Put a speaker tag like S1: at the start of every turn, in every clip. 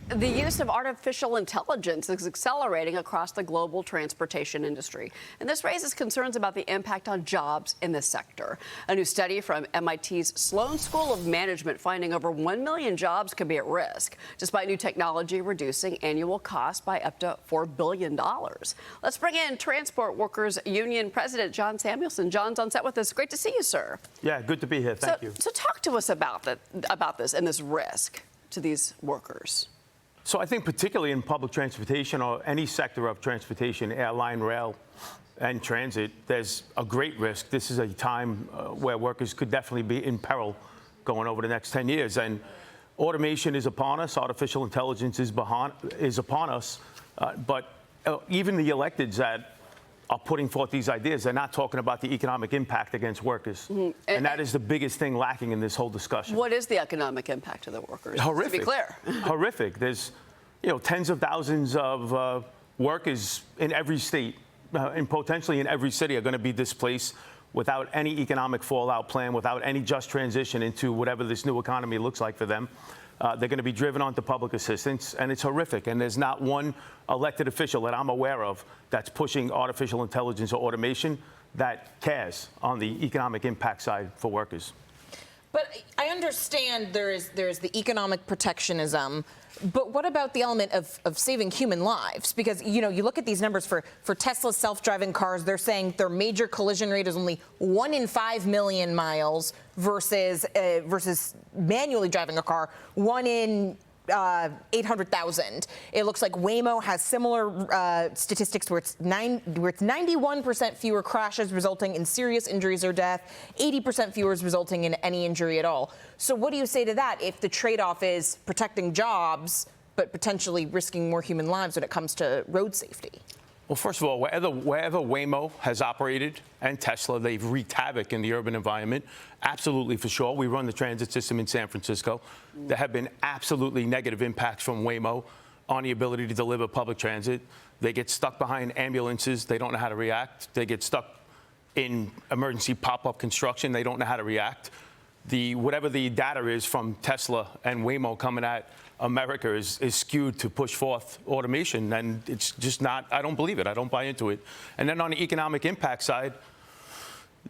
S1: The use of artificial intelligence is accelerating across the global transportation industry. And this raises concerns about the impact on jobs in this sector. A new study from MIT's Sloan School of Management finding over 1 million jobs could be at risk, despite new technology reducing annual costs by up to $4 billion. Let's bring in Transport Workers Union President John Samuelsen. John's on set with us. Great to see you, sir.
S2: Yeah, good to be here. Thank you.
S1: So talk to us about this and this risk to these workers.
S2: So I think particularly in public transportation or any sector of transportation, airline, rail, and transit, there's a great risk. This is a time where workers could definitely be in peril going over the next 10 years. And automation is upon us. Artificial intelligence is upon us. But even the electeds that are putting forth these ideas, they're not talking about the economic impact against workers. Mm-hmm. And that is the biggest thing lacking in this whole discussion.
S1: What is the economic impact to the workers?
S2: Horrific.
S1: To be clear.
S2: Horrific. There's, tens of thousands of workers in every state and potentially in every city are going to be displaced without any economic fallout plan, without any just transition into whatever this new economy looks like for them. They're going to be driven onto public assistance, and it's horrific. And there's not one elected official that I'm aware of that's pushing artificial intelligence or automation that cares on the economic impact side for workers.
S3: But I understand there's the economic protectionism, but what about the element of saving human lives? Because, you look at these numbers for Tesla's self-driving cars, they're saying their major collision rate is only 1 in 5 million miles versus manually driving a car, 1 in 800,000. It looks like Waymo has similar statistics where it's 91% fewer crashes resulting in serious injuries or death, 80% fewer resulting in any injury at all. So what do you say to that if the trade-off is protecting jobs but potentially risking more human lives when it comes to road safety?
S2: Well, first of all, wherever Waymo has operated and Tesla, they've wreaked havoc in the urban environment. Absolutely, for sure. We run the transit system in San Francisco. There have been absolutely negative impacts from Waymo on the ability to deliver public transit. They get stuck behind ambulances. They don't know how to react. They get stuck in emergency pop-up construction. They don't know how to react. Whatever the data is from Tesla and Waymo coming at America is skewed to push forth automation, and it's just not. I don't believe it. I don't buy into it. And then on the economic impact side,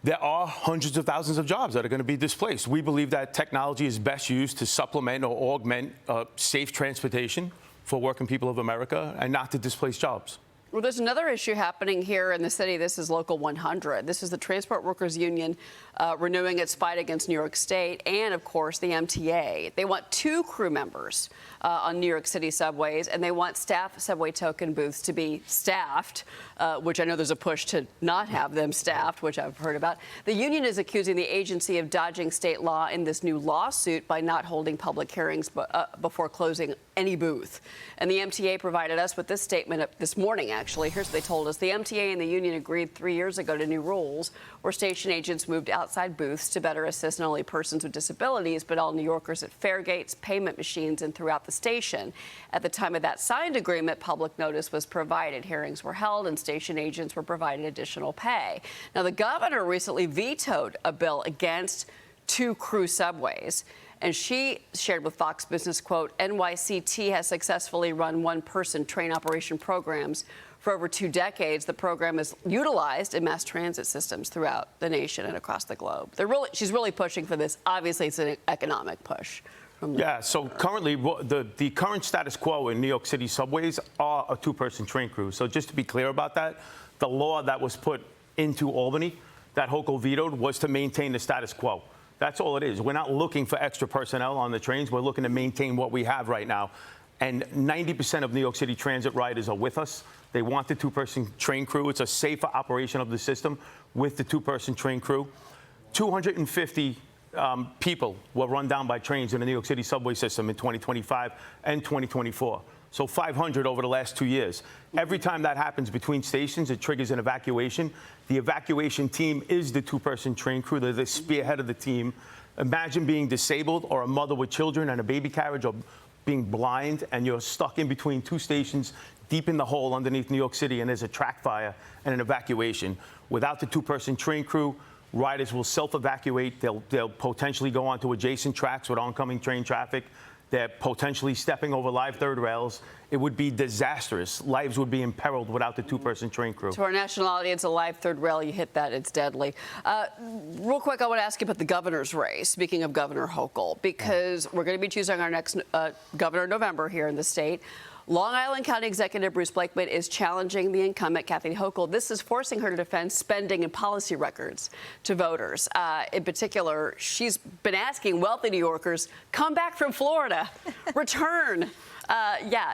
S2: there are hundreds of thousands of jobs that are going to be displaced. We believe that technology is best used to supplement or augment safe transportation for working people of America and not to displace jobs.
S1: Well, there's another issue happening here in the city. This is Local 100. This is the Transport Workers Union renewing its fight against New York State and, of course, the MTA. They want 2 crew members on New York City subways, and they want staff subway token booths to be staffed, which I know there's a push to not have them staffed, which I've heard about. The union is accusing the agency of dodging state law in this new lawsuit by not holding public hearings before closing any booth. And the MTA provided us with this statement this morning, actually. Here's what they told us. The MTA and the union agreed 3 years ago to new rules where station agents moved outside booths to better assist not only persons with disabilities, but all New Yorkers at fare gates, payment machines, and throughout the station. At the time of that signed agreement, public notice was provided. Hearings were held, and station agents were provided additional pay. Now, the governor recently vetoed a bill against 2 crew subways. And she shared with Fox Business, quote, NYCT has successfully run one-person train operation programs for over 2 decades. The program is utilized in mass transit systems throughout the nation and across the globe. She's really pushing for this. Obviously, it's an economic push.
S2: Yeah, so currently, the current status quo in New York City subways are a 2-person train crew. So just to be clear about that, the law that was put into Albany that Hochul vetoed was to maintain the status quo. That's all it is. We're not looking for extra personnel on the trains. We're looking to maintain what we have right now. And 90% of New York City transit riders are with us. They want the 2-person train crew. It's a safer operation of the system with the 2-person train crew. 250 people were run down by trains in the New York City subway system in 2025 and 2024. So 500 over the last 2 years. Every time that happens between stations, it triggers an evacuation. The evacuation team is the 2-person train crew. They're the spearhead of the team. Imagine being disabled or a mother with children and a baby carriage or being blind, and you're stuck in between 2 stations deep in the hole underneath New York City, and there's a track fire and an evacuation. Without the 2-person train crew, riders will self-evacuate. They'll potentially go onto adjacent tracks with oncoming train traffic. They're potentially stepping over live third rails. It would be disastrous. Lives would be imperiled without the two-person train crew.
S1: To our national audience, a live third rail, you hit that, it's deadly. Real quick, I want to ask you about the governor's race, speaking of Governor Hochul, because we're going to be choosing our next governor in November here in the state. Long Island County Executive Bruce Blakeman is challenging the incumbent Kathy Hochul. This is forcing her to defend spending and policy records to voters. In particular, she's been asking wealthy New Yorkers, come back from Florida, return.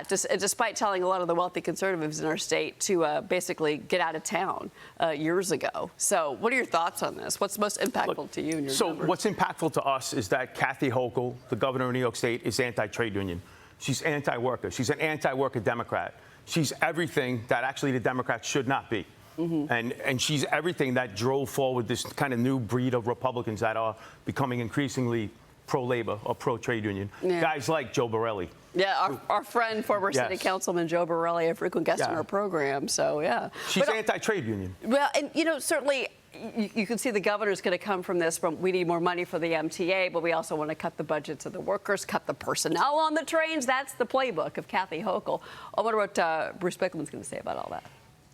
S1: Despite telling a lot of the wealthy conservatives in our state to basically get out of town years ago. So what are your thoughts on this? What's most impactful to you in your numbers?
S2: What's impactful to us is that Kathy Hochul, the governor of New York State, is anti-trade union. She's anti-worker. She's an anti-worker Democrat. She's everything that actually the Democrats should not be. And she's everything that drove forward this kind of new breed of Republicans that are becoming increasingly pro-labor or pro-trade union.
S1: Yeah.
S2: Guys like Joe Borelli.
S1: Yeah, our friend, former City Councilman Joe Borelli, a frequent guest on our program. So, yeah.
S2: She's anti-trade union.
S1: Well, and, certainly you can see the governor's going to come from this, from we need more money for the MTA, but we also want to cut the budgets of the workers, cut the personnel on the trains. That's the playbook of Kathy Hochul. I wonder what Bruce Blakeman's going to say about all that.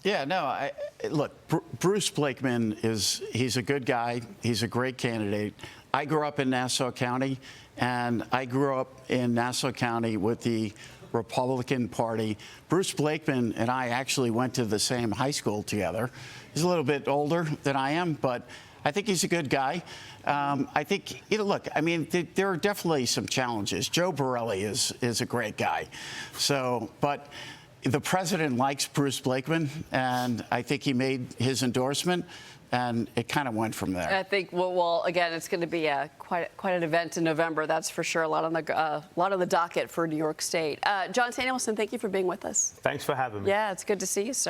S4: Yeah, no, look, Bruce Blakeman he's a good guy. He's a great candidate. I grew up in Nassau County, and I grew up in Nassau County with the Republican Party. Bruce Blakeman and I actually went to the same high school together. He's a little bit older than I am, but I think he's a good guy. I think, look, I mean, there are definitely some challenges. Joe Borelli is a great guy. So, but the president likes Bruce Blakeman, and I think he made his endorsement, and it kind of went from there.
S1: I think, well, again, it's going to be quite an event in November, that's for sure. A lot on the docket for New York State. John Samuelsen, thank you for being with us.
S2: Thanks for having me.
S1: Yeah, it's good to see you, sir.